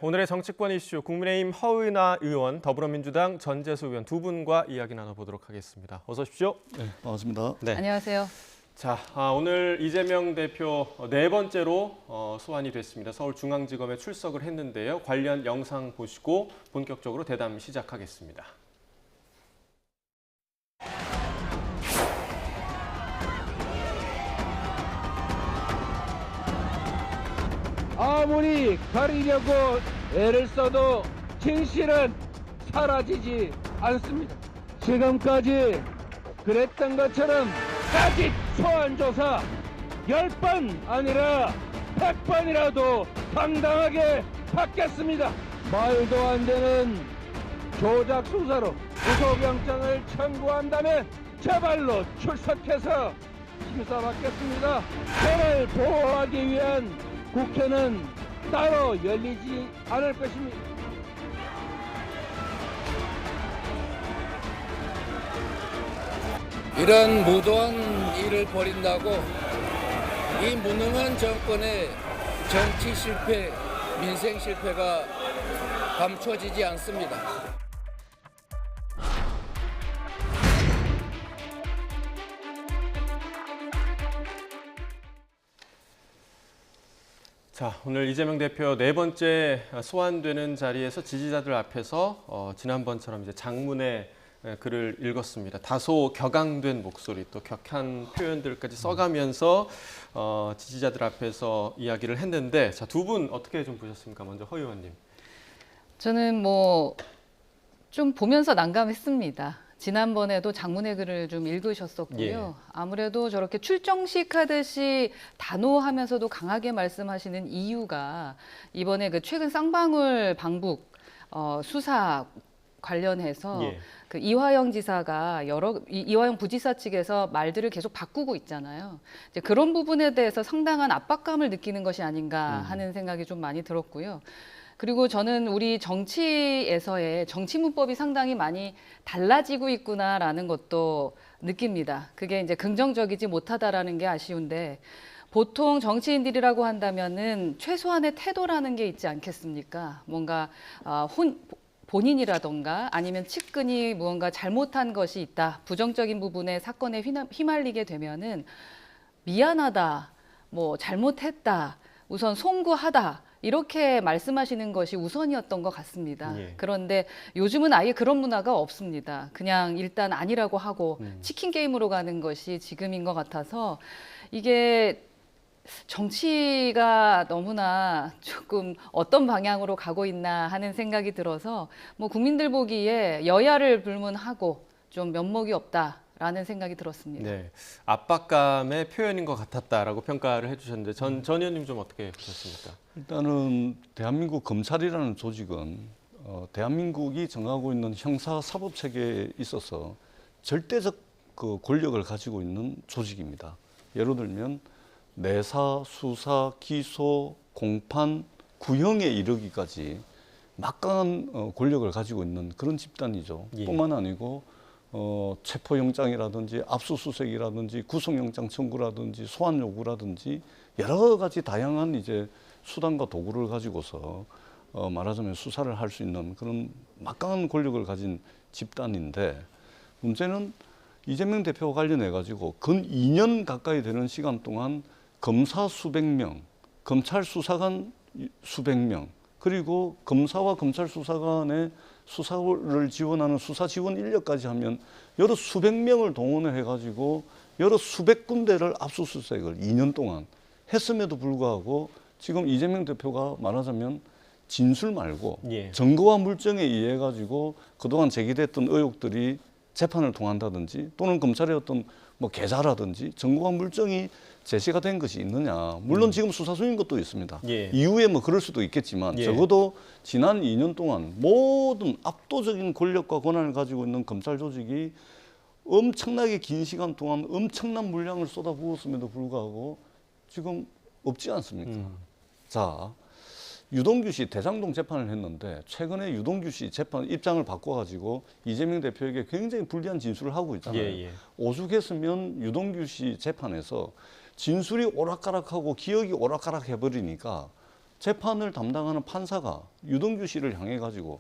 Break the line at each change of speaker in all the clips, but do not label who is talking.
오늘의 정치권 이슈 국민의힘 허은하 의원, 더불어민주당 전재수 의원 두 분과 이야기 나눠보도록 하겠습니다. 어서 오십시오.
네, 반갑습니다.
네.
안녕하세요.
자, 오늘 이재명 대표 네 번째로 소환이 됐습니다. 서울중앙지검에 출석을 했는데요. 관련 영상 보시고 본격적으로 대담 시작하겠습니다.
아무리 가리려고 애를 써도 진실은 사라지지 않습니다. 지금까지 그랬던 것처럼 사직 소환조사 10번 아니라 100번이라도 당당하게 받겠습니다. 말도 안 되는 조작 수사로 구속영장을 청구한다면 제발로 출석해서 심사받겠습니다. 저를 보호하기 위한 국회는 따로 열리지 않을 것입니다.
이런 무도한 일을 벌인다고 이 무능한 정권의 정치 실패, 민생 실패가 감춰지지 않습니다.
자, 오늘 이재명 대표 네 번째 소환되는 자리에서 지지자들 앞에서 지난번처럼 이제 장문의 글을 읽었습니다. 다소 격앙된 목소리 또 격한 표현들까지 써가면서 지지자들 앞에서 이야기를 했는데, 자, 두 분 어떻게 좀 보셨습니까? 먼저 허 의원님.
저는 좀 보면서 난감했습니다. 지난번에도 장문의 글을 좀 읽으셨었고요.
예.
아무래도 저렇게 출정식 하듯이 단호하면서도 강하게 말씀하시는 이유가 이번에 그 최근 쌍방울 방북 수사 관련해서
예.
그 이화영 지사가 이화영 부지사 측에서 말들을 계속 바꾸고 있잖아요. 이제 그런 부분에 대해서 상당한 압박감을 느끼는 것이 아닌가 하는 생각이 좀 많이 들었고요. 그리고 저는 우리 정치에서의 정치 문법이 상당히 많이 달라지고 있구나라는 것도 느낍니다. 그게 이제 긍정적이지 못하다라는 게 아쉬운데, 보통 정치인들이라고 한다면은 최소한의 태도라는 게 있지 않겠습니까? 뭔가 본인이라던가 아니면 측근이 무언가 잘못한 것이 있다, 부정적인 부분에 사건에 휘말리게 되면은 미안하다, 잘못했다, 우선 송구하다, 이렇게 말씀하시는 것이 우선이었던 것 같습니다.
예.
그런데 요즘은 아예 그런 문화가 없습니다. 그냥 일단 아니라고 하고 치킨 게임으로 가는 것이 지금인 것 같아서, 이게 정치가 너무나 조금 어떤 방향으로 가고 있나 하는 생각이 들어서 국민들 보기에 여야를 불문하고 좀 면목이 없다라는 생각이 들었습니다.
네, 압박감의 표현인 것 같았다라고 평가를 해주셨는데 전 의원님 좀 어떻게 보셨습니까?
일단은 대한민국 검찰이라는 조직은 대한민국이 정하고 있는 형사 사법 체계에 있어서 절대적 그 권력을 가지고 있는 조직입니다. 예를 들면 내사, 수사, 기소, 공판, 구형에 이르기까지 막강한 권력을 가지고 있는 그런 집단이죠.
예.
뿐만 아니고 체포영장이라든지 압수수색이라든지 구속영장 청구라든지 소환 요구라든지 여러 가지 다양한 이제 수단과 도구를 가지고서 말하자면 수사를 할 수 있는 그런 막강한 권력을 가진 집단인데, 문제는 이재명 대표와 관련해 가지고 근 2년 가까이 되는 시간 동안 검사 수백 명, 검찰 수사관 수백 명, 그리고 검사와 검찰 수사관의 수사를 지원하는 수사 지원 인력까지 하면 여러 수백 명을 동원해 가지고 여러 수백 군데를 압수수색을 2년 동안 했음에도 불구하고 지금 이재명 대표가 말하자면 진술 말고
예.
증거와 물증에 의해 가지고 그동안 제기됐던 의혹들이 재판을 통한다든지 또는 검찰의 어떤 계좌라든지 증거와 물증이 제시가 된 것이 있느냐. 물론 지금 수사 중인 것도 있습니다.
예.
이후에 그럴 수도 있겠지만
예.
적어도 지난 2년 동안 모든 압도적인 권력과 권한을 가지고 있는 검찰 조직이 엄청나게 긴 시간 동안 엄청난 물량을 쏟아부었음에도 불구하고 지금 없지 않습니까? 자, 유동규 씨 대장동 재판을 했는데 최근에 유동규 씨 재판 입장을 바꿔가지고 이재명 대표에게 굉장히 불리한 진술을 하고 있잖아요.
예.
오죽했으면 유동규 씨 재판에서 진술이 오락가락하고 기억이 오락가락 해버리니까 재판을 담당하는 판사가 유동규 씨를 향해 가지고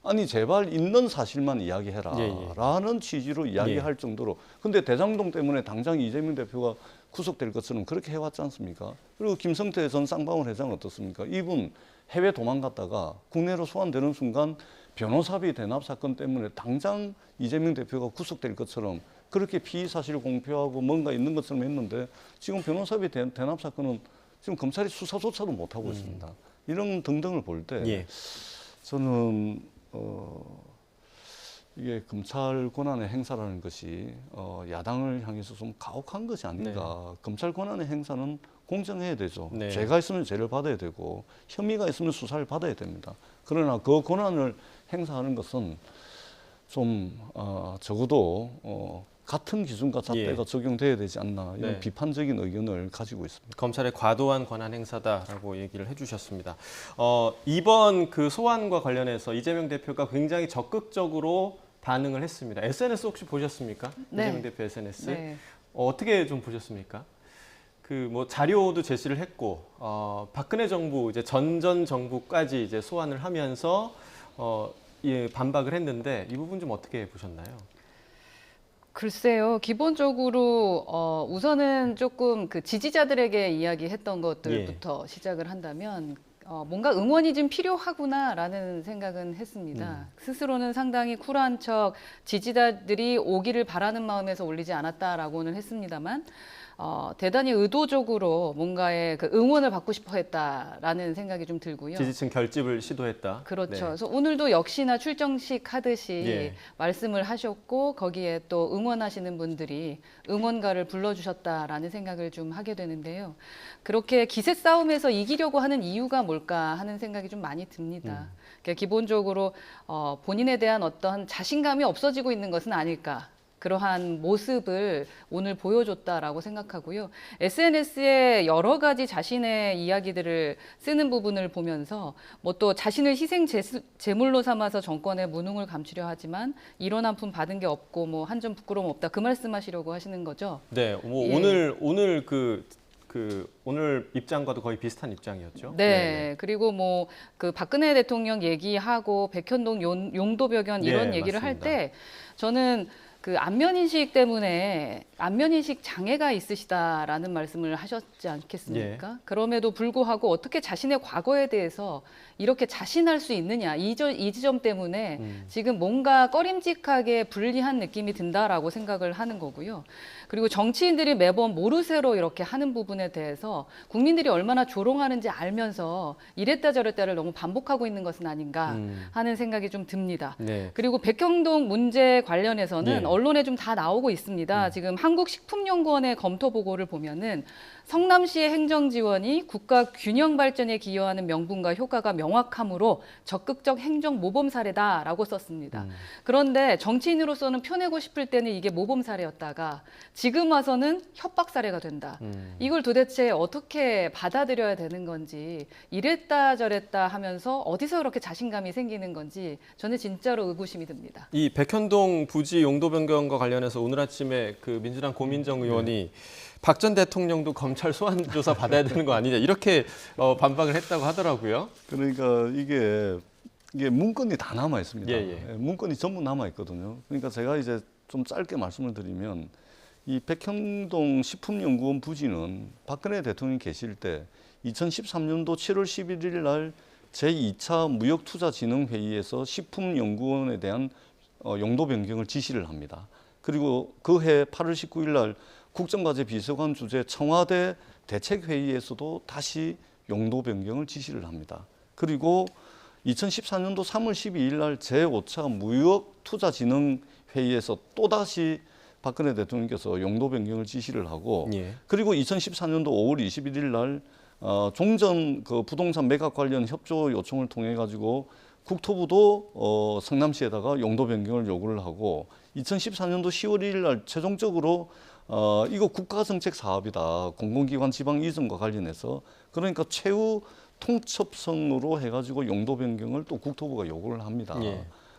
아니 제발 있는 사실만 이야기해라 라는 취지로 이야기할 정도로 근데 대장동 때문에 당장 이재명 대표가 구속될 것처럼 그렇게 해왔지 않습니까? 그리고 김성태 전 쌍방울 회장 어떻습니까? 이분 해외 도망갔다가 국내로 소환되는 순간 변호사비 대납 사건 때문에 당장 이재명 대표가 구속될 것처럼 그렇게 피의 사실 공표하고 뭔가 있는 것처럼 했는데 지금 변호사비 대납 사건은 지금 검찰이 수사조차도 못하고 있습니다. 이런 등등을 볼 때 저는 이게 검찰 권한의 행사라는 것이 야당을 향해서 좀 가혹한 것이 아닌가. 검찰 권한의 행사는 공정해야 되죠. 죄가 있으면 죄를 받아야 되고 혐의가 있으면 수사를 받아야 됩니다. 그러나 그 권한을 행사하는 것은 좀 적어도 같은 기준과 잣대가 적용돼야 되지 않나 이런 비판적인 의견을 가지고 있습니다.
검찰의 과도한 권한 행사다라고 얘기를 해주셨습니다. 이번 그 소환과 관련해서 이재명 대표가 굉장히 적극적으로 반응을 했습니다. SNS 혹시 보셨습니까?
네.
이재명 대표 SNS
네.
어떻게 좀 보셨습니까? 그 뭐 자료도 제시를 했고 박근혜 정부 이제 전 정부까지 이제 소환을 하면서 반박을 했는데 이 부분 좀 어떻게 보셨나요?
글쎄요. 기본적으로 우선은 조금 그 지지자들에게 이야기했던 것들부터 시작을 한다면 뭔가 응원이 좀 필요하구나라는 생각은 했습니다. 스스로는 상당히 쿨한 척 지지자들이 오기를 바라는 마음에서 올리지 않았다라고는 했습니다만 대단히 의도적으로 뭔가의 그 응원을 받고 싶어 했다라는 생각이 좀 들고요.
지지층 결집을 시도했다.
그렇죠.
네.
그래서 오늘도 역시나 출정식 하듯이 말씀을 하셨고 거기에 또 응원하시는 분들이 응원가를 불러주셨다라는 생각을 좀 하게 되는데요. 그렇게 기세 싸움에서 이기려고 하는 이유가 뭘까 하는 생각이 좀 많이 듭니다. 그러니까 기본적으로 본인에 대한 어떤 자신감이 없어지고 있는 것은 아닐까. 그러한 모습을 오늘 보여줬다라고 생각하고요. SNS에 여러 가지 자신의 이야기들을 쓰는 부분을 보면서 뭐 또 자신을 희생 제물로 삼아서 정권의 무능을 감추려 하지만 이런 한 푼 받은 게 없고 뭐 한 점 부끄러움 없다 그 말씀하시려고 하시는 거죠.
네, 뭐 오늘 오늘 입장과도 거의 비슷한 입장이었죠.
네, 그리고 뭐 그 박근혜 대통령 얘기하고 백현동 용도벽연 이런 얘기를 할 때 저는 그 안면인식 때문에 안면인식 장애가 있으시다라는 말씀을 하셨지 않겠습니까? 그럼에도 불구하고 어떻게 자신의 과거에 대해서 이렇게 자신할 수 있느냐 이 지점 때문에 지금 뭔가 꺼림직하게 불리한 느낌이 든다라고 생각을 하는 거고요. 그리고 정치인들이 매번 모르쇠로 이렇게 하는 부분에 대해서 국민들이 얼마나 조롱하는지 알면서 이랬다 저랬다를 너무 반복하고 있는 것은 아닌가 하는 생각이 좀 듭니다. 그리고 백현동 문제 관련해서는 언론에 좀 다 나오고 있습니다. 지금 한국식품연구원의 검토 보고를 보면은 성남시의 행정 지원이 국가 균형 발전에 기여하는 명분과 효과가 명확하므로 적극적 행정 모범 사례다라고 썼습니다. 그런데 정치인으로서는 표내고 싶을 때는 이게 모범 사례였다가 지금 와서는 협박 사례가 된다. 이걸 도대체 어떻게 받아들여야 되는 건지 이랬다 저랬다 하면서 어디서 그렇게 자신감이 생기는 건지 저는 진짜로 의구심이 듭니다.
이 백현동 부지 용도 변경과 관련해서 오늘 아침에 그 민주당 고민정 의원이 박 전 대통령도 검찰 소환 조사 받아야 되는 거 아니냐 이렇게 반박을 했다고 하더라고요.
그러니까 이게 문건이 다 남아 있습니다. 문건이 전부 남아 있거든요. 그러니까 제가 이제 좀 짧게 말씀을 드리면 이 백현동 식품연구원 부지는 박근혜 대통령이 계실 때 2013년도 7월 11일 날 제2차 무역투자진흥회의에서 식품연구원에 대한 용도 변경을 지시를 합니다. 그리고 그해 8월 19일 날 국정과제 비서관 주재 청와대 대책회의에서도 다시 용도 변경을 지시를 합니다. 그리고 2014년도 3월 12일 날 제5차 무역투자진흥회의에서 또다시 박근혜 대통령께서 용도 변경을 지시를 하고 그리고 2014년도 5월 21일 날 종전 그 부동산 매각 관련 협조 요청을 통해 가지고 국토부도 성남시에다가 용도 변경을 요구를 하고 2014년도 10월 1일 날 최종적으로 이거 국가정책 사업이다. 공공기관 지방 이전과 관련해서 그러니까 최후 통첩성으로 해가지고 용도 변경을 또 국토부가 요구를 합니다.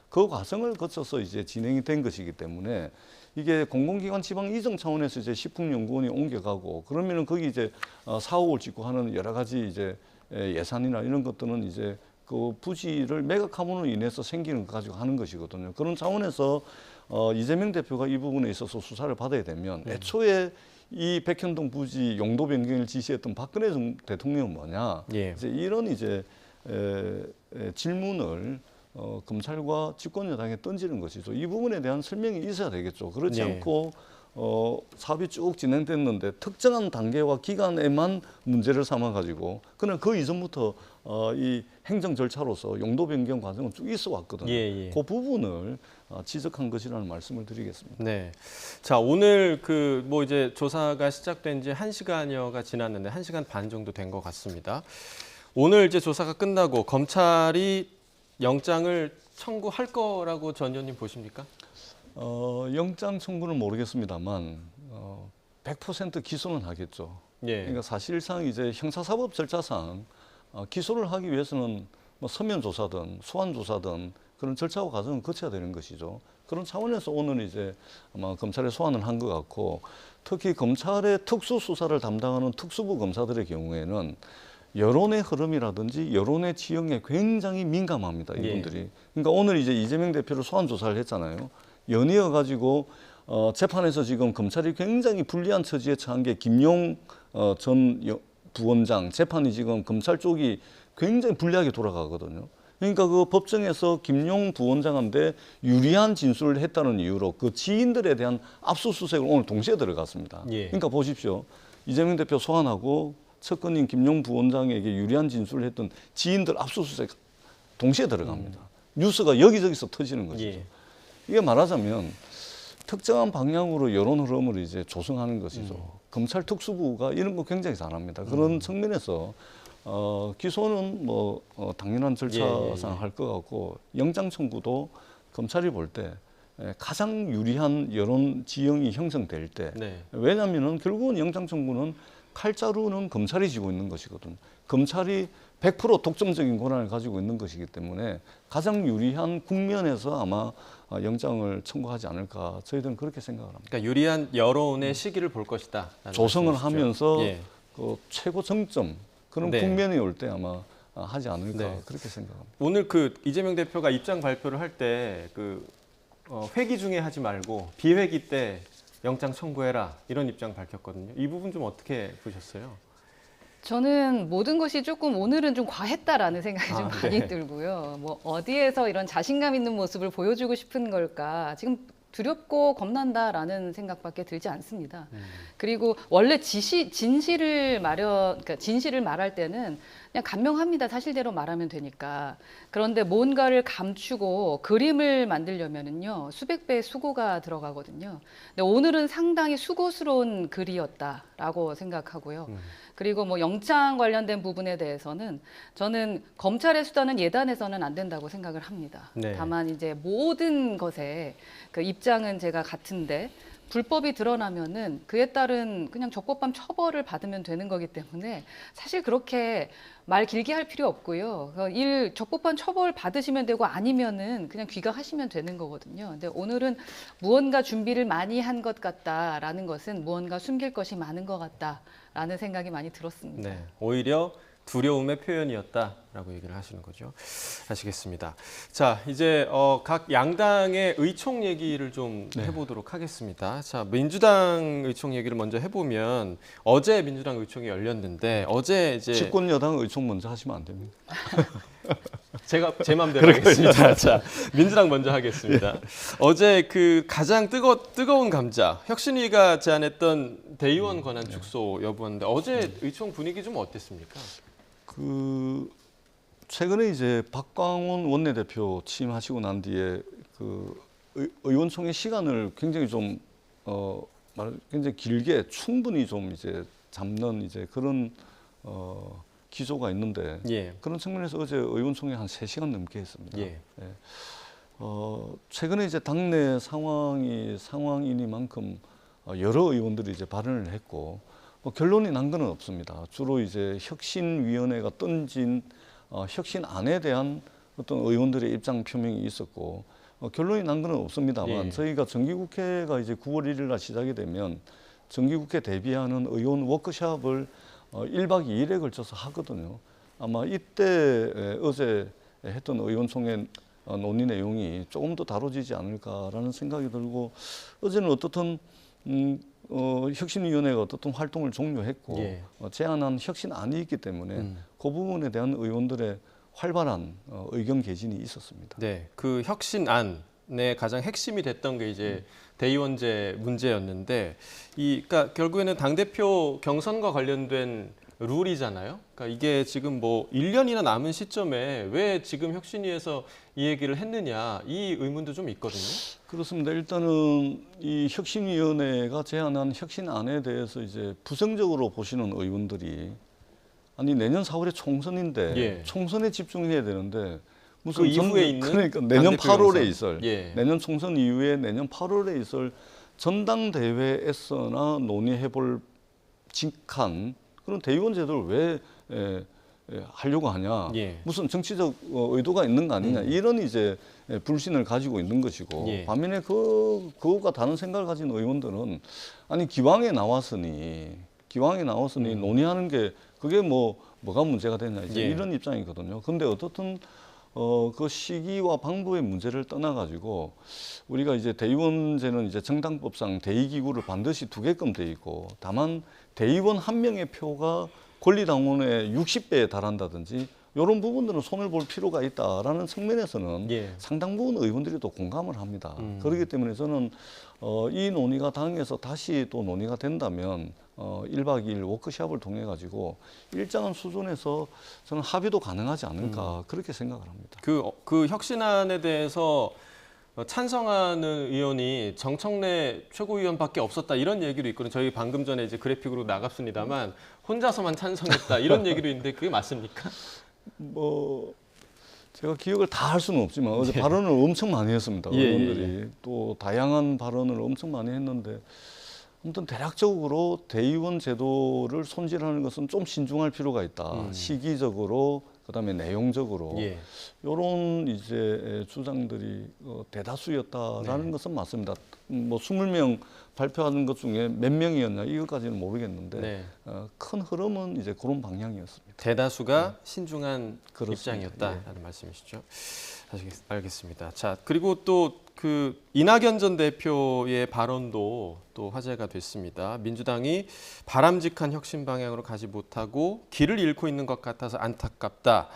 그 과정을 거쳐서 이제 진행이 된 것이기 때문에 이게 공공기관 지방 이전 차원에서 이제 식품연구원이 옮겨가고 그러면은 거기 이제 사옥을 짓고 하는 여러 가지 이제 예산이나 이런 것들은 이제 그 부지를 매각함으로 인해서 생기는 것 가지고 하는 것이거든요. 그런 차원에서 이재명 대표가 이 부분에 있어서 수사를 받아야 되면 애초에 이 백현동 부지 용도 변경을 지시했던 박근혜 대통령은 뭐냐?
예.
이제 이런 이제 질문을 검찰과 집권 여당에 던지는 것이죠. 이 부분에 대한 설명이 있어야 되겠죠. 그렇지
예.
않고 사업이 쭉 진행됐는데 특정한 단계와 기간에만 문제를 삼아 가지고 그냥 그 이전부터 이 행정 절차로서 용도 변경 과정은 쭉 있어 왔거든요.
예.
그 부분을 지적한 것이라는 말씀을 드리겠습니다.
네. 자, 오늘 그 뭐 이제 조사가 시작된 지 1시간여가 지났는데 1시간 반 정도 된 것 같습니다. 오늘 이제 조사가 끝나고 검찰이 영장을 청구할 거라고 전 의원님 보십니까?
영장 청구는 모르겠습니다만 100% 기소는 하겠죠.
예.
그러니까 사실상 이제 형사사법 절차상 기소를 하기 위해서는 뭐 서면 조사든 소환 조사든 그런 절차와 과정을 거쳐야 되는 것이죠. 그런 차원에서 오늘 이제 아마 검찰에 소환을 한 것 같고 특히 검찰의 특수 수사를 담당하는 특수부 검사들의 경우에는 여론의 흐름이라든지 여론의 지형에 굉장히 민감합니다. 이분들이. 그러니까 오늘 이제 이재명 대표를 소환 조사를 했잖아요. 연이어 가지고 재판에서 지금 검찰이 굉장히 불리한 처지에 처한 게 김용 전 부원장 재판이 지금 검찰 쪽이 굉장히 불리하게 돌아가거든요. 그러니까 그 법정에서 김용 부원장한테 유리한 진술을 했다는 이유로 그 지인들에 대한 압수수색을 오늘 동시에 들어갔습니다.
예.
그러니까 보십시오. 이재명 대표 소환하고 측근인 김용 부원장에게 유리한 진술을 했던 지인들 압수수색 동시에 들어갑니다. 뉴스가 여기저기서 터지는 것이죠.
예.
이게 말하자면 특정한 방향으로 여론 흐름을 이제 조성하는 것이죠. 검찰 특수부가 이런 거 굉장히 잘합니다. 그런 측면에서 기소는 뭐 당연한 절차상 할 것 같고 영장 청구도 검찰이 볼 때 가장 유리한 여론 지형이 형성될 때
네.
왜냐하면은 결국은 영장 청구는 칼자루는 검찰이 쥐고 있는 것이거든. 검찰이 100% 독점적인 권한을 가지고 있는 것이기 때문에 가장 유리한 국면에서 아마 영장을 청구하지 않을까 저희들은 그렇게 생각을 합니다.
그러니까 유리한 여론의 시기를 볼 것이다.
조성을
말씀이시죠?
하면서
예.
그 최고 정점 그런
네.
국면이 올 때 아마 하지 않을까
네.
그렇게 생각합니다.
오늘 그 이재명 대표가 입장 발표를 할 때 그 회기 중에 하지 말고 비회기 때 영장 청구해라 이런 입장 밝혔거든요. 이 부분 좀 어떻게 보셨어요?
저는 모든 것이 조금 오늘은 좀 과했다라는 생각이 좀 많이
네.
들고요. 뭐 어디에서 이런 자신감 있는 모습을 보여주고 싶은 걸까? 지금 두렵고 겁난다라는 생각밖에 들지 않습니다. 그리고 원래 진실을 말할 때는 그냥 간명합니다. 사실대로 말하면 되니까. 그런데 뭔가를 감추고 그림을 만들려면은요 수백 배의 수고가 들어가거든요. 근데 오늘은 상당히 수고스러운 글이었다라고 생각하고요. 그리고 뭐 영장 관련된 부분에 대해서는 저는 검찰의 수단은 예단해서는 안 된다고 생각을 합니다.
네.
다만 이제 모든 것에 그 입장은 제가 같은데 불법이 드러나면은 그에 따른 그냥 적법한 처벌을 받으면 되는 거기 때문에 사실 그렇게 말 길게 할 필요 없고요. 적법한 처벌 받으시면 되고 아니면은 그냥 귀가하시면 되는 거거든요. 근데 오늘은 무언가 준비를 많이 한 것 같다라는 것은 무언가 숨길 것이 많은 것 같다라는 생각이 많이 들었습니다.
네, 오히려 두려움의 표현이었다라고 얘기를 하시는 거죠. 아시겠습니다. 자, 이제 각 양당의 의총 얘기를 좀 해보도록 하겠습니다. 자, 민주당 의총 얘기를 먼저 해보면 어제 민주당 의총이 열렸는데 어제 이제
집권 여당 의총 먼저 하시면 안 됩니다.
제가 제 마음대로 하겠습니다. 자, 민주당 먼저 하겠습니다. 어제 그 가장 뜨거운 감자 혁신위가 제안했던 대의원 권한 축소 여부였는데 어제 의총 분위기 좀 어땠습니까?
그 최근에 이제 박광원 원내대표 취임하시고 난 뒤에 그 의원총회 시간을 굉장히 좀 굉장히 길게 충분히 좀 이제 잡는 이제 그런 기조가 있는데
예.
그런 측면에서 어제 의원총회 한 3시간 넘게 했습니다.
예.
최근에 이제 당내 상황이니만큼 여러 의원들이 이제 발언을 했고 결론이 난 건 없습니다. 주로 이제 혁신위원회가 던진 혁신안에 대한 어떤 의원들의 입장 표명이 있었고 결론이 난 건 없습니다만
예.
저희가 정기국회가 이제 9월 1일 날 시작이 되면 정기국회 대비하는 의원 워크숍을 1박 2일에 걸쳐서 하거든요. 아마 이때 어제 했던 의원총회 논의 내용이 조금 더 다뤄지지 않을까라는 생각이 들고 어제는 어떻든 혁신위원회가 어떻든 활동을 종료했고
예.
제안한 혁신안이 있기 때문에 그 부분에 대한 의원들의 활발한 의견 개진이 있었습니다.
네, 그 혁신안의 가장 핵심이 됐던 게 이제 대의원제 문제였는데, 그러니까 결국에는 당 대표 경선과 관련된 룰이잖아요. 그러니까 이게 지금 뭐 1년이나 남은 시점에 왜 지금 혁신위에서 이 얘기를 했느냐, 이 의문도 좀 있거든요.
그렇습니다. 일단은 이 혁신위원회가 제안한 혁신안에 대해서 이제 부정적으로 보시는 의원들이 아니 내년 4월에 총선인데
예.
총선에 집중해야 되는데 무슨
그 이후에 있는
그러니까 내년
당대표
8월에
경선.
있을
예.
내년 총선 이후에 내년 8월에 있을 전당대회에서나 논의해볼 직한 그런 대의원 제도를 왜 하려고 하냐?
예.
무슨 정치적 의도가 있는 거 아니냐? 이런 이제 불신을 가지고 있는 것이고
예.
반면에 그것과 다른 생각을 가진 의원들은 아니 기왕에 나왔으니 논의하는 게 그게 뭐가 문제가 되냐 이제
예.
이런 입장이거든요. 근데 어떻든 그 시기와 방법의 문제를 떠나가지고 우리가 이제 대의원제는 이제 정당법상 대의기구를 반드시 두게끔 돼 있고 다만 대의원 한 명의 표가 권리당원의 60배에 달한다든지 이런 부분들은 손을 볼 필요가 있다라는 측면에서는
예.
상당 부분 의원들이 또 공감을 합니다. 그렇기 때문에 저는 이 논의가 당에서 다시 또 논의가 된다면 1박 2일 워크숍을 통해 가지고 일정한 수준에서 저는 합의도 가능하지 않을까 그렇게 생각을 합니다.
그 혁신안에 대해서 찬성하는 의원이 정청래 최고위원밖에 없었다 이런 얘기도 있거든요. 저희 방금 전에 이제 그래픽으로 나갔습니다만 혼자서만 찬성했다 이런 얘기도 있는데 그게 맞습니까?
제가 기억을 다 할 수는 없지만 어제
예.
발언을 엄청 많이 했습니다.
예,
의원들이 또 다양한 발언을 엄청 많이 했는데 아무튼 대략적으로 대의원 제도를 손질하는 것은 좀 신중할 필요가 있다. 시기적으로 그다음에 내용적으로
예.
이런 이제 주장들이 대다수였다라는
네.
것은 맞습니다. 20명 발표하는 것 중에 몇 명이었냐 이것까지는 모르겠는데
네.
큰 흐름은 이제 그런 방향이었습니다.
대다수가 신중한
그렇습니다.
입장이었다라는 말씀이시죠. 알겠습니다. 자, 그리고 또 그 이낙연 전 대표의 발언도 또 화제가 됐습니다. 민주당이 바람직한 혁신 방향으로 가지 못하고 길을 잃고 있는 것 같아서 안타깝다.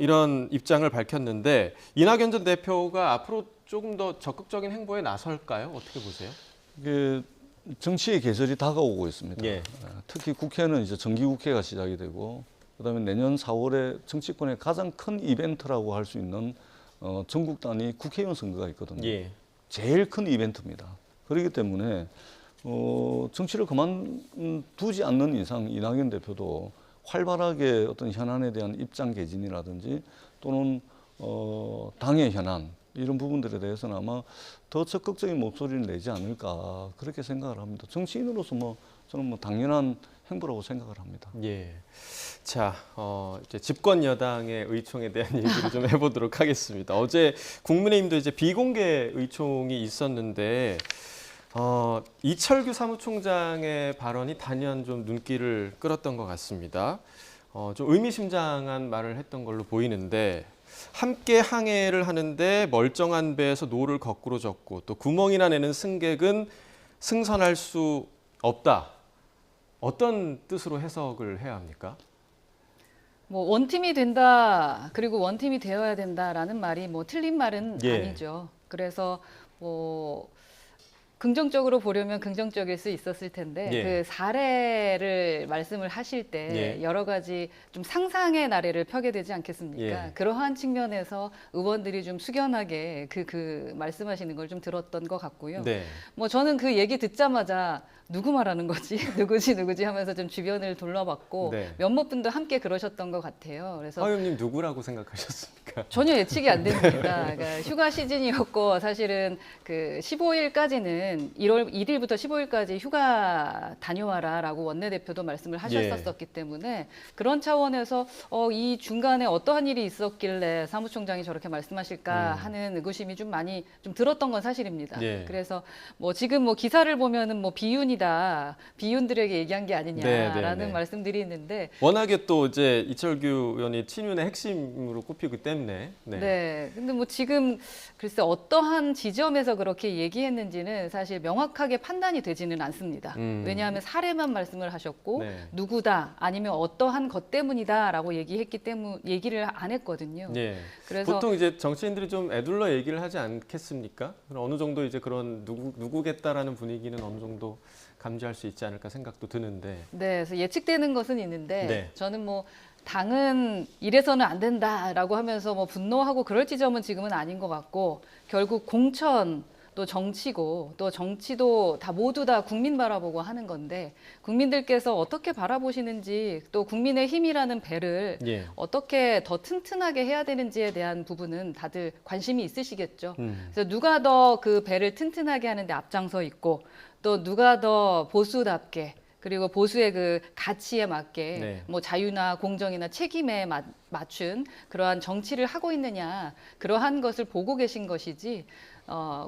이런 입장을 밝혔는데 이낙연 전 대표가 앞으로 조금 더 적극적인 행보에 나설까요? 어떻게 보세요?
이게 정치의 계절이 다가오고 있습니다.
예.
특히 국회는 이제 정기국회가 시작이 되고 그다음에 내년 4월에 정치권의 가장 큰 이벤트라고 할 수 있는 전국 단위 국회의원 선거가 있거든요.
예.
제일 큰 이벤트입니다. 그렇기 때문에 정치를 그만두지 않는 이상 이낙연 대표도 활발하게 어떤 현안에 대한 입장 개진이라든지 또는 당의 현안 이런 부분들에 대해서는 아마 더 적극적인 목소리를 내지 않을까 그렇게 생각을 합니다. 정치인으로서 저는 당연한 행보라고 생각을 합니다.
예. 자, 이제 집권 여당의 의총에 대한 얘기를 좀 해보도록 하겠습니다. 어제 국민의힘도 이제 비공개 의총이 있었는데 이철규 사무총장의 발언이 단연 좀 눈길을 끌었던 것 같습니다. 좀 의미심장한 말을 했던 걸로 보이는데 함께 항해를 하는데 멀쩡한 배에서 노를 거꾸로 젓고 또 구멍이나 내는 승객은 승선할 수 없다. 어떤 뜻으로 해석을 해야 합니까?
원팀이 된다, 그리고 원팀이 되어야 된다라는 말이 틀린 말은
예.
아니죠. 그래서 긍정적으로 보려면 긍정적일 수 있었을 텐데
예.
그 사례를 말씀을 하실 때
예.
여러 가지 좀 상상의 나래를 펴게 되지 않겠습니까?
예.
그러한 측면에서 의원들이 좀 숙연하게 그 말씀하시는 걸 좀 들었던 것 같고요.
네.
저는 그 얘기 듣자마자 누구 말하는 거지? 누구지 하면서 좀 주변을 둘러봤고
네.
몇몇 분도 함께 그러셨던 것 같아요. 그래서
화요님 누구라고 생각하셨습니까?
전혀 예측이 안 됩니다. 그러니까 휴가 시즌이었고 사실은 그 15일까지는 때는 1월 1일부터 15일까지 휴가 다녀와라라고 원내대표도 말씀을 하셨었기 때문에 그런 차원에서 이 중간에 어떠한 일이 있었길래 사무총장이 저렇게 말씀하실까 하는 의구심이 좀 많이 좀 들었던 건 사실입니다.
예.
그래서 뭐 지금 뭐 기사를 보면은 뭐 비윤이다, 비윤들에게 얘기한 게 아니냐라는 말씀들이 있는데
워낙에 또 이제 이철규 의원이 친윤의 핵심으로 꼽히기 때문에
네. 근데 뭐 지금 글쎄 어떠한 지점에서 그렇게 얘기했는지는 사실 명확하게 판단이 되지는 않습니다. 왜냐하면 사례만 말씀을 하셨고
네.
누구다 아니면 어떠한 것 때문이다라고 얘기를 안 했거든요.
예.
그래서
보통 이제 정치인들이 좀 애둘러 얘기를 하지 않겠습니까? 어느 정도 이제 그런 누구겠다라는 분위기는 어느 정도 감지할 수 있지 않을까 생각도 드는데.
네, 그래서 예측되는 것은 있는데
네.
저는 뭐 당은 이래서는 안 된다라고 하면서 뭐 분노하고 그럴 지점은 지금은 아닌 것 같고 결국 공천 또 정치고 또 정치도 다 모두 다 국민 바라보고 하는 건데 국민들께서 어떻게 바라보시는지 또 국민의 힘이라는 배를
예.
어떻게 더 튼튼하게 해야 되는지에 대한 부분은 다들 관심이 있으시겠죠. 그래서 누가 더 그 배를 튼튼하게 하는데 앞장서 있고 또 누가 더 보수답게 그리고 보수의 그 가치에 맞게
네.
뭐 자유나 공정이나 책임에 맞춘 그러한 정치를 하고 있느냐 그러한 것을 보고 계신 것이지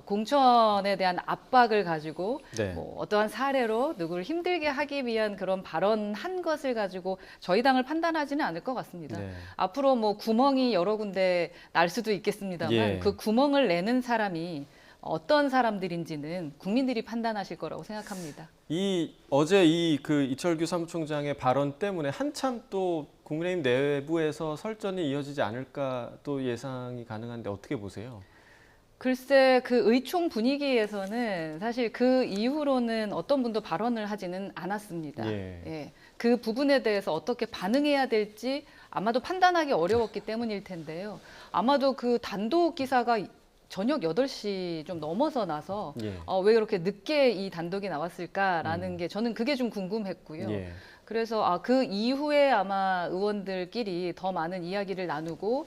공천에 대한 압박을 가지고
네.
뭐 어떠한 사례로 누구를 힘들게 하기 위한 그런 발언한 것을 가지고 저희 당을 판단하지는 않을 것 같습니다.
네.
앞으로 뭐 구멍이 여러 군데 날 수도 있겠습니다만
예.
그 구멍을 내는 사람이 어떤 사람들인지는 국민들이 판단하실 거라고 생각합니다.
어제 그 이철규 사무총장의 발언 때문에 한참 또 국민의힘 내부에서 설전이 이어지지 않을까 또 예상이 가능한데 어떻게 보세요?
글쎄 그 의총 분위기에서는 사실 그 이후로는 어떤 분도 발언을 하지는 않았습니다.
예.
그 부분에 대해서 어떻게 반응해야 될지 아마도 판단하기 어려웠기 때문일 텐데요. 아마도 그 단독 기사가 저녁 8시 좀 넘어서 나서
예.
왜 그렇게 늦게 이 단독이 나왔을까라는 게 저는 그게 좀 궁금했고요.
예.
그래서 그 이후에 아마 의원들끼리 더 많은 이야기를 나누고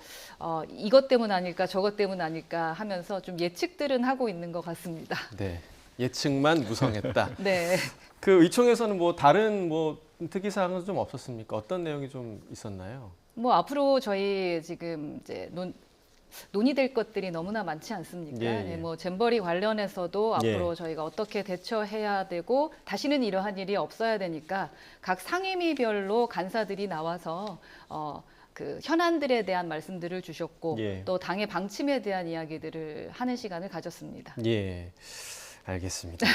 이것 때문 아닐까 저것 때문 아닐까 하면서 좀 예측들은 하고 있는 것 같습니다.
네. 예측만 무성했다.
네.
그 의총에서는 뭐 다른 뭐 특이 사항은 좀 없었습니까? 어떤 내용이 좀 있었나요?
뭐 앞으로 저희 지금 이제 논의될 것들이 너무나 많지 않습니까?
예, 예.
네, 뭐 잼버리 관련해서도
예.
앞으로 저희가 어떻게 대처해야 되고 다시는 이러한 일이 없어야 되니까 각 상임위별로 간사들이 나와서 그 현안들에 대한 말씀들을 주셨고
예.
또 당의 방침에 대한 이야기들을 하는 시간을 가졌습니다.
예, 알겠습니다.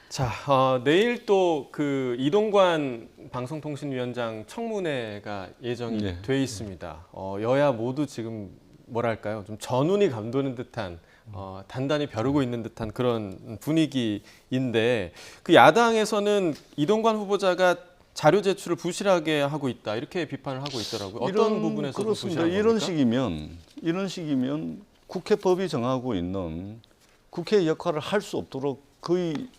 자, 내일 또 그 이동관 방송통신위원장 청문회가 예정이
네.
돼 있습니다. 여야 모두 지금 뭐랄까요, 좀 전운이 감도는 듯한 단단히 벼르고 있는 듯한 그런 분위기인데 그 야당에서는 이동관 후보자가 자료 제출을 부실하게 하고 있다 이렇게 비판을 하고 있더라고요. 어떤 부분에서
그렇습니다.
부실한 겁니까?
이런 식이면 국회법이 정하고 있는 국회의 역할을 할 수 없도록 거의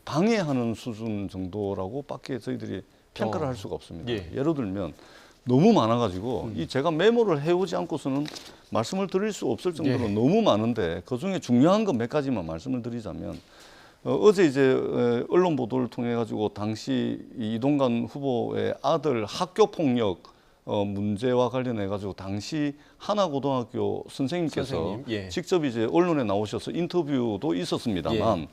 방해하는 수준 정도라고밖에 저희들이 평가를 할 수가 없습니다.
예.
예를 들면 너무 많아가지고 이 제가 메모를 해오지 않고서는 말씀을 드릴 수 없을 정도로
예.
너무 많은데 그 중에 중요한 것 몇 가지만 말씀을 드리자면 어제 이제 언론 보도를 통해 가지고 당시 이동관 후보의 아들 학교 폭력 문제와 관련해 가지고 당시 하나고등학교 선생님께서
선생님, 예.
직접 이제 언론에 나오셔서 인터뷰도 있었습니다만
예.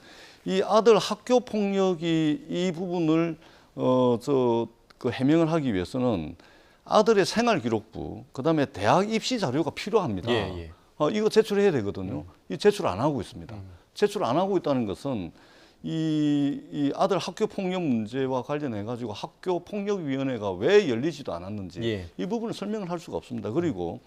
이 아들 학교 폭력이 이 부분을 그 해명을 하기 위해서는 아들의 생활기록부, 그다음에 대학 입시 자료가 필요합니다.
예, 예.
이거 제출해야 되거든요. 이 제출 안 하고 있습니다. 제출 안 하고 있다는 것은 이 아들 학교 폭력 문제와 관련해 가지고 학교 폭력위원회가 왜 열리지도 않았는지
예.
이 부분을 설명을 할 수가 없습니다. 그리고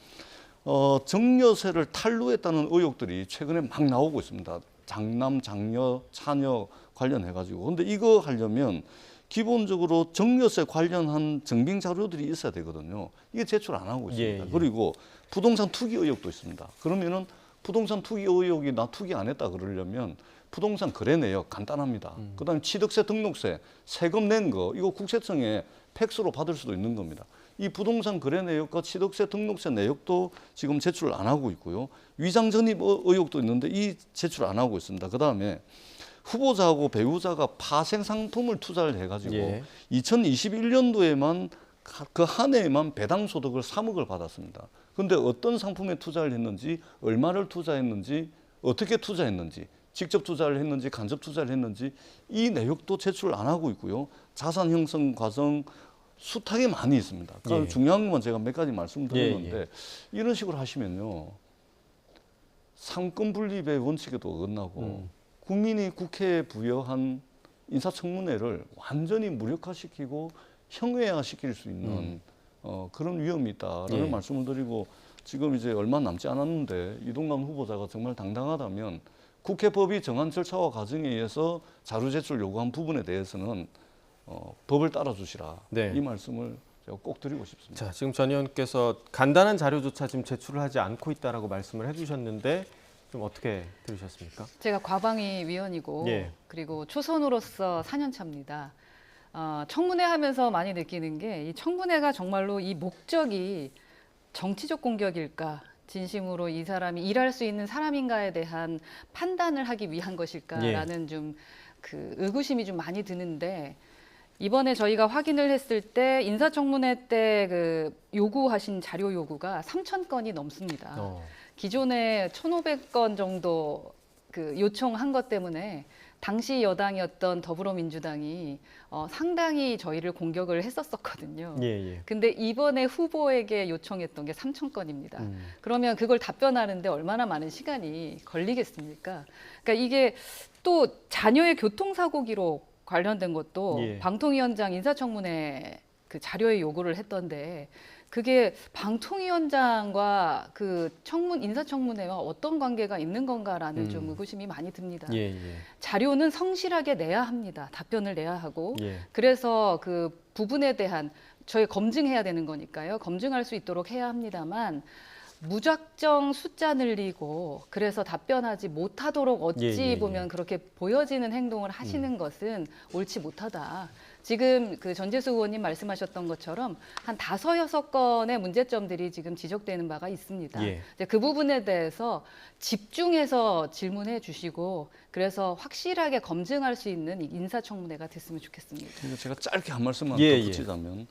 정여세를 탄루했다는 의혹들이 최근에 막 나오고 있습니다. 장남, 장녀, 차녀 관련해 가지고. 근데 이거 하려면 기본적으로 정여세 관련한 증빙 자료들이 있어야 되거든요. 이게 제출 안 하고 있습니다.
예, 예.
그리고 부동산 투기 의혹도 있습니다. 그러면은 부동산 투기 의혹이 나 투기 안 했다 그러려면 부동산 거래 내역 간단합니다. 그다음에 취득세, 등록세, 세금 낸 거 이거 국세청에 팩스로 받을 수도 있는 겁니다. 이 부동산 거래 내역과 취득세, 등록세 내역도 지금 제출을 안 하고 있고요. 위장 전입 의혹도 있는데 이 제출 안 하고 있습니다. 그다음에 후보자하고 배우자가 파생 상품을 투자를 해가지고
예.
2021년도에만 그 한 해에만 배당 소득을 3억을 받았습니다. 그런데 어떤 상품에 투자를 했는지, 얼마를 투자했는지, 어떻게 투자했는지, 직접 투자를 했는지, 간접 투자를 했는지 이 내역도 제출 안 하고 있고요. 자산 형성 과정 숱하게 많이 있습니다.
예.
중요한 것만 제가 몇 가지 말씀드렸는데
예, 예.
이런 식으로 하시면요. 상권 분립의 원칙에도 어긋나고 국민이 국회에 부여한 인사청문회를 완전히 무력화시키고 형해화시킬 수 있는 그런 위험이 있다라는
예.
말씀을 드리고 지금 이제 얼마 남지 않았는데 이동관 후보자가 정말 당당하다면 국회법이 정한 절차와 과정에 의해서 자료 제출 요구한 부분에 대해서는 법을 따라주시라.
네.
이 말씀을 제가 꼭 드리고 싶습니다.
자, 지금 전 의원께서 간단한 자료조차 지금 제출을 하지 않고 있다라고 말씀을 해주셨는데 좀 어떻게 들으셨습니까?
제가 과방위 위원이고
예.
그리고 초선으로서 4년 차입니다. 청문회 하면서 많이 느끼는 게 이 청문회가 정말로 이 목적이 정치적 공격일까? 진심으로 이 사람이 일할 수 있는 사람인가에 대한 판단을 하기 위한 것일까라는 좀 그 의구심이 좀 많이 드는데 이번에 저희가 확인을 했을 때 인사청문회 때 그 요구하신 자료 요구가 3,000건이 넘습니다. 기존에 1,500건 정도 그 요청한 것 때문에 당시 여당이었던 더불어민주당이 상당히 저희를 공격을 했었거든요.
예, 예.
근데 이번에 후보에게 요청했던 게 3,000건입니다. 그러면 그걸 답변하는데 얼마나 많은 시간이 걸리겠습니까? 그러니까 이게 또 자녀의 교통사고 기록 관련된 것도
예.
방통위원장 인사청문회 그 자료에 요구를 했던데 그게 방통위원장과 그 인사청문회와 어떤 관계가 있는 건가라는 좀 의구심이 많이 듭니다.
예, 예.
자료는 성실하게 내야 합니다. 답변을 내야 하고
예.
그래서 그 부분에 대한 저희 검증해야 되는 거니까요. 검증할 수 있도록 해야 합니다만 무작정 숫자 늘리고 그래서 답변하지 못하도록 어찌 보면 그렇게 보여지는 행동을 하시는 것은 옳지 못하다. 지금 그 전재수 의원님 말씀하셨던 것처럼 한 5-6건의 문제점들이 지금 지적되는 바가 있습니다.
예.
이제 그 부분에 대해서 집중해서 질문해 주시고 그래서 확실하게 검증할 수 있는 인사청문회가 됐으면 좋겠습니다.
그리고 제가 짧게 한 말씀만
예,
더 붙이자면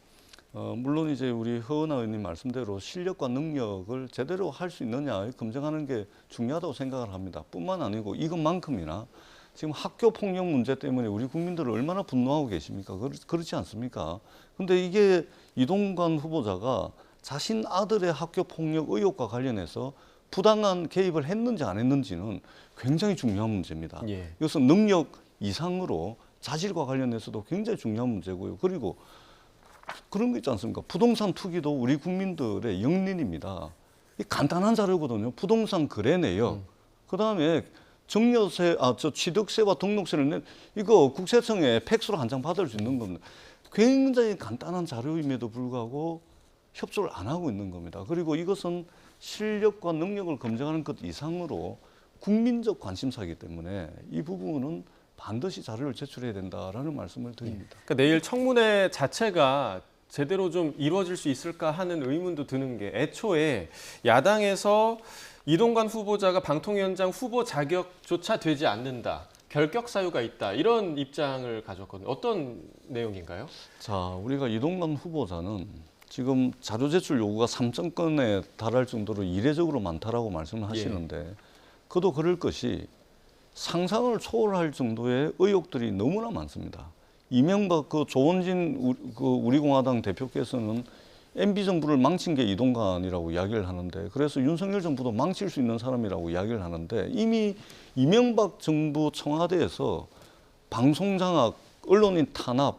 물론 이제 우리 허은하 의원님 말씀대로 실력과 능력을 제대로 할 수 있느냐 검증하는 게 중요하다고 생각을 합니다. 뿐만 아니고 이것만큼이나 지금 학교 폭력 문제 때문에 우리 국민들을 얼마나 분노하고 계십니까? 그렇지 않습니까? 근데 이게 이동관 후보자가 자신 아들의 학교 폭력 의혹과 관련해서 부당한 개입을 했는지 안 했는지는 굉장히 중요한 문제입니다.
예.
이것은 능력 이상으로 자질과 관련해서도 굉장히 중요한 문제고요. 그리고 그런 거 있지 않습니까? 부동산 투기도 우리 국민들의 영린입니다. 이 간단한 자료거든요. 부동산 거래 내역. 그다음에 증여세, 취득세와 등록세를 이거 국세청에 팩스로 한 장 받을 수 있는 겁니다. 굉장히 간단한 자료임에도 불구하고 협조를 안 하고 있는 겁니다. 그리고 이것은 실력과 능력을 검증하는 것 이상으로 국민적 관심사이기 때문에 이 부분은 반드시 자료를 제출해야 된다라는 말씀을 드립니다.
그러니까 내일 청문회 자체가 제대로 좀 이루어질 수 있을까 하는 의문도 드는 게 애초에 야당에서 이동관 후보자가 방통위원장 후보 자격조차 되지 않는다. 결격 사유가 있다. 이런 입장을 가졌거든요. 어떤 내용인가요?
자, 우리가 이동관 후보자는 지금 자료 제출 요구가 3,000건에 달할 정도로 이례적으로 많다라고 말씀을 하시는데 그도 그럴 것이 상상을 초월할 정도의 의혹들이 너무나 많습니다. 이명박 조원진 우리 공화당 대표께서는 MB 정부를 망친 게 이동관이라고 이야기를 하는데 그래서 윤석열 정부도 망칠 수 있는 사람이라고 이야기를 하는데 이미 이명박 정부 청와대에서 방송 장악, 언론인 탄압,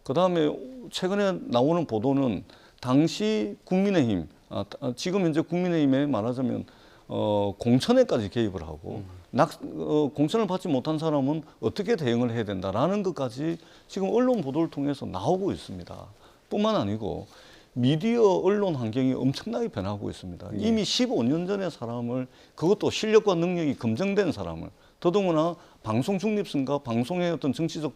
그다음에 최근에 나오는 보도는 당시 국민의힘, 지금 현재 국민의힘에 말하자면 공천에까지 개입을 하고 공천을 받지 못한 사람은 어떻게 대응을 해야 된다라는 것까지 지금 언론 보도를 통해서 나오고 있습니다. 뿐만 아니고 미디어 언론 환경이 엄청나게 변하고 있습니다. 이미 15년 전의 사람을 그것도 실력과 능력이 검증된 사람을 더더구나 방송 중립성과 방송의 어떤 정치적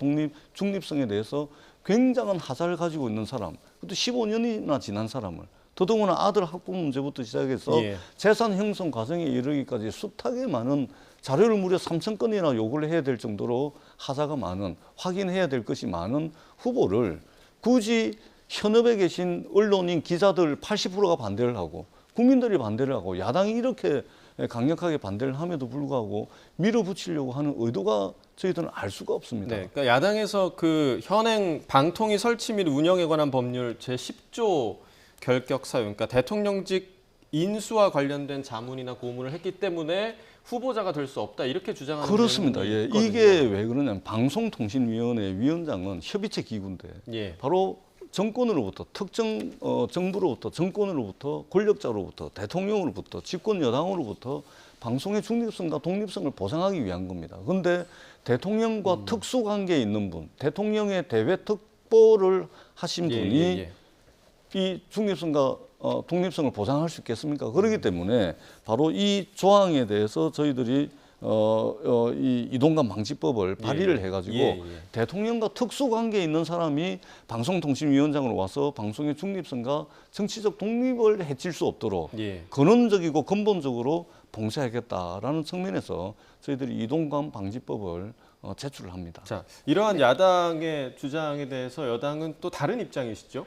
중립성에 대해서 굉장한 하자를 가지고 있는 사람, 그것도 15년이나 지난 사람을 더더구나 아들 학부 문제부터 시작해서
예.
재산 형성 과정에 이르기까지 숱하게 많은 자료를 무려 3,000건이나 요구를 해야 될 정도로 하자가 많은, 확인해야 될 것이 많은 후보를 굳이 현업에 계신 언론인 기자들 80%가 반대를 하고 국민들이 반대를 하고 야당이 이렇게 강력하게 반대를 함에도 불구하고 밀어붙이려고 하는 의도가 저희들은 알 수가 없습니다.
네, 그러니까 야당에서 그 현행 방통위 설치 및 운영에 관한 법률 제10조 결격 사유, 그러니까 대통령직 인수와 관련된 자문이나 고문을 했기 때문에 후보자가 될 수 없다 이렇게 주장하는
그렇습니다.
내용이
예,
있거든요.
이게 왜 그러냐면 방송통신위원회 위원장은 협의체 기구인데
예.
바로 정권으로부터 특정 정부로부터 정권으로부터 권력자로부터 대통령으로부터 집권 여당으로부터 방송의 중립성과 독립성을 보장하기 위한 겁니다. 그런데 대통령과 특수관계에 있는 분, 대통령의 대외 특보를 하신
예,
분이
예, 예.
이 중립성과 독립성을 보장할 수 있겠습니까? 그렇기 때문에 바로 이 조항에 대해서 저희들이 이 이동관 방지법을 발의를 해가지고
예, 예.
대통령과 특수관계에 있는 사람이 방송통신위원장으로 와서 방송의 중립성과 정치적 독립을 해칠 수 없도록
예.
근원적이고 근본적으로 봉쇄하겠다라는 측면에서 저희들이 이동관 방지법을 제출을 합니다.
자, 이러한 야당의 주장에 대해서 여당은 또 다른 입장이시죠?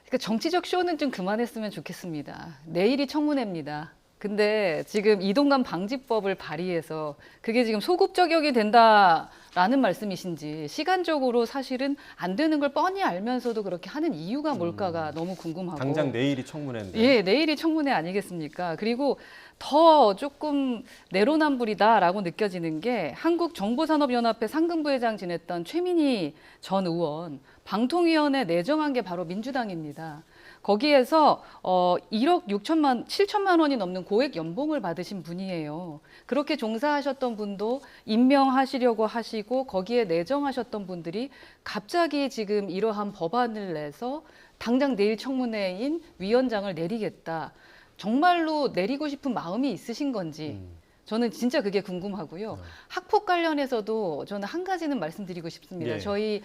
그러니까 정치적 쇼는 좀 그만했으면 좋겠습니다. 내일이 청문회입니다. 근데 지금 이동관 방지법을 발의해서 그게 지금 소급 적용이 된다라는 말씀이신지 시간적으로 사실은 안 되는 걸 뻔히 알면서도 그렇게 하는 이유가 뭘까가 너무 궁금하고.
당장 내일이 청문회인데.
예, 내일이 청문회 아니겠습니까? 그리고 더 조금 내로남불이다라고 느껴지는 게 한국정보산업연합회 상근부회장 지냈던 최민희 전 의원 방통위원회 내정한 게 바로 민주당입니다. 거기에서 1억 7천만 원이 넘는 고액 연봉을 받으신 분이에요. 그렇게 종사하셨던 분도 임명하시려고 하시고 거기에 내정하셨던 분들이 갑자기 지금 이러한 법안을 내서 당장 내일 청문회인 위원장을 내리겠다. 정말로 내리고 싶은 마음이 있으신 건지 저는 진짜 그게 궁금하고요. 학폭 관련해서도 저는 한 가지는 말씀드리고 싶습니다.
예.
저희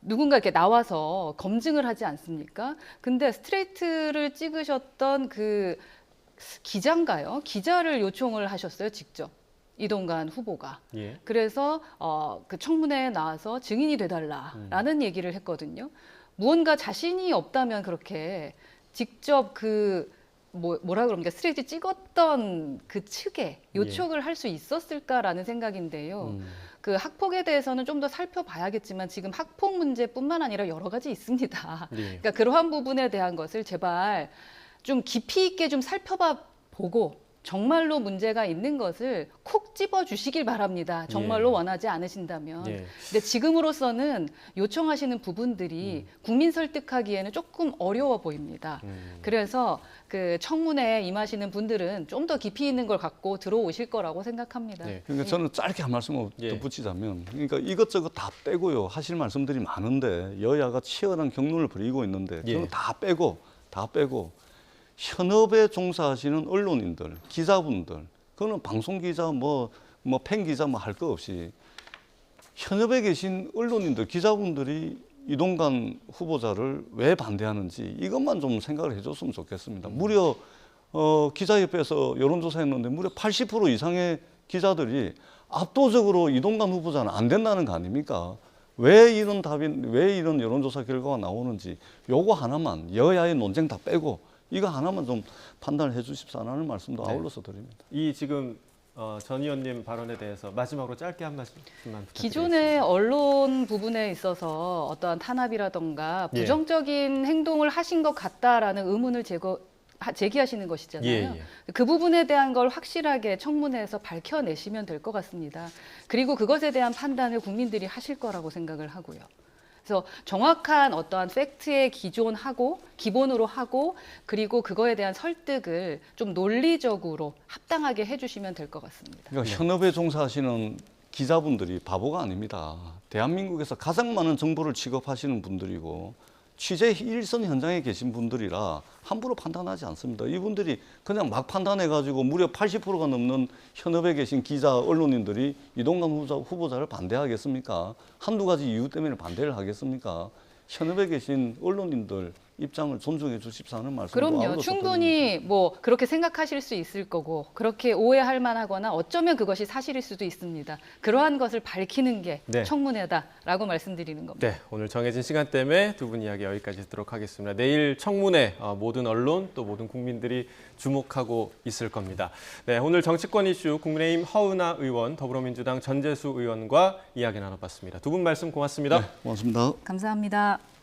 누군가 이렇게 나와서 검증을 하지 않습니까? 근데 스트레이트를 찍으셨던 그 기자인가요? 기자를 요청을 하셨어요, 직접. 이동관 후보가.
예.
그래서 그 청문회에 나와서 증인이 돼달라라는 얘기를 했거든요. 무언가 자신이 없다면 그렇게 직접 뭐라 그럽니까? 스트레이트 찍었던 그 측에 요청을 할 수 있었을까라는 생각인데요. 그 학폭에 대해서는 좀 더 살펴봐야겠지만 지금 학폭 문제뿐만 아니라 여러 가지 있습니다.
예.
그러니까 그러한 부분에 대한 것을 제발 좀 깊이 있게 좀 살펴봐 보고 정말로 문제가 있는 것을 콕 집어 주시길 바랍니다. 정말로
예.
원하지 않으신다면.
예.
근데 지금으로서는 요청하시는 부분들이 국민 설득하기에는 조금 어려워 보입니다. 그래서 그 청문회에 임하시는 분들은 좀 더 깊이 있는 걸 갖고 들어오실 거라고 생각합니다.
네.
그러니까 저는 짧게 한 말씀을
예.
덧붙이자면, 그러니까 이것저것 다 빼고요. 하실 말씀들이 많은데 여야가 치열한 경론을 벌이고 있는데 저는
예.
다 빼고 현업에 종사하시는 언론인들, 기자분들, 그거는 방송 기자, 팬 기자 할 거 없이 현업에 계신 언론인들, 기자분들이 이동관 후보자를 왜 반대하는지 이것만 좀 생각을 해줬으면 좋겠습니다. 무려 기자협회에서 여론조사했는데 무려 80% 이상의 기자들이 압도적으로 이동관 후보자는 안 된다는 거 아닙니까? 왜 이런 여론조사 결과가 나오는지 요거 하나만 여야의 논쟁 다 빼고 이거 하나만 좀 판단을 해주십사라는 말씀도 아울러서 드립니다.
이 지금 전 의원님 발언에 대해서 마지막으로 짧게 한 말씀만 부탁드리겠습니다.
기존의 언론 부분에 있어서 어떠한 탄압이라던가
예.
부정적인 행동을 하신 것 같다라는 의문을 제기하시는 것이잖아요.
예.
그 부분에 대한 걸 확실하게 청문회에서 밝혀내시면 될 것 같습니다. 그리고 그것에 대한 판단을 국민들이 하실 거라고 생각을 하고요. 그래서 정확한 어떠한 팩트에 기본으로 하고 그리고 그거에 대한 설득을 좀 논리적으로 합당하게 해주시면 될 것 같습니다.
그러니까 현업에 종사하시는 기자분들이 바보가 아닙니다. 대한민국에서 가장 많은 정보를 취급하시는 분들이고 취재 일선 현장에 계신 분들이라 함부로 판단하지 않습니다. 이분들이 그냥 막 판단해가지고 무려 80%가 넘는 현업에 계신 기자, 언론인들이 이동관 후보자를 반대하겠습니까? 한두 가지 이유 때문에 반대를 하겠습니까? 현업에 계신 언론인들 입장을 존중해 주십사 하는 말씀도
그럼요.
아울러서
충분히 뭐 그렇게 생각하실 수 있을 거고 그렇게 오해할 만하거나 어쩌면 그것이 사실일 수도 있습니다. 그러한 것을 밝히는 게
네.
청문회다라고 말씀드리는 겁니다.
네, 오늘 정해진 시간 때문에 두 분 이야기 여기까지 듣도록 하겠습니다. 내일 청문회 모든 언론 또 모든 국민들이 주목하고 있을 겁니다. 네, 오늘 정치권 이슈 국민의힘 허은하 의원, 더불어민주당 전재수 의원과 이야기 나눠봤습니다. 두 분 말씀 고맙습니다.
네, 고맙습니다.
감사합니다.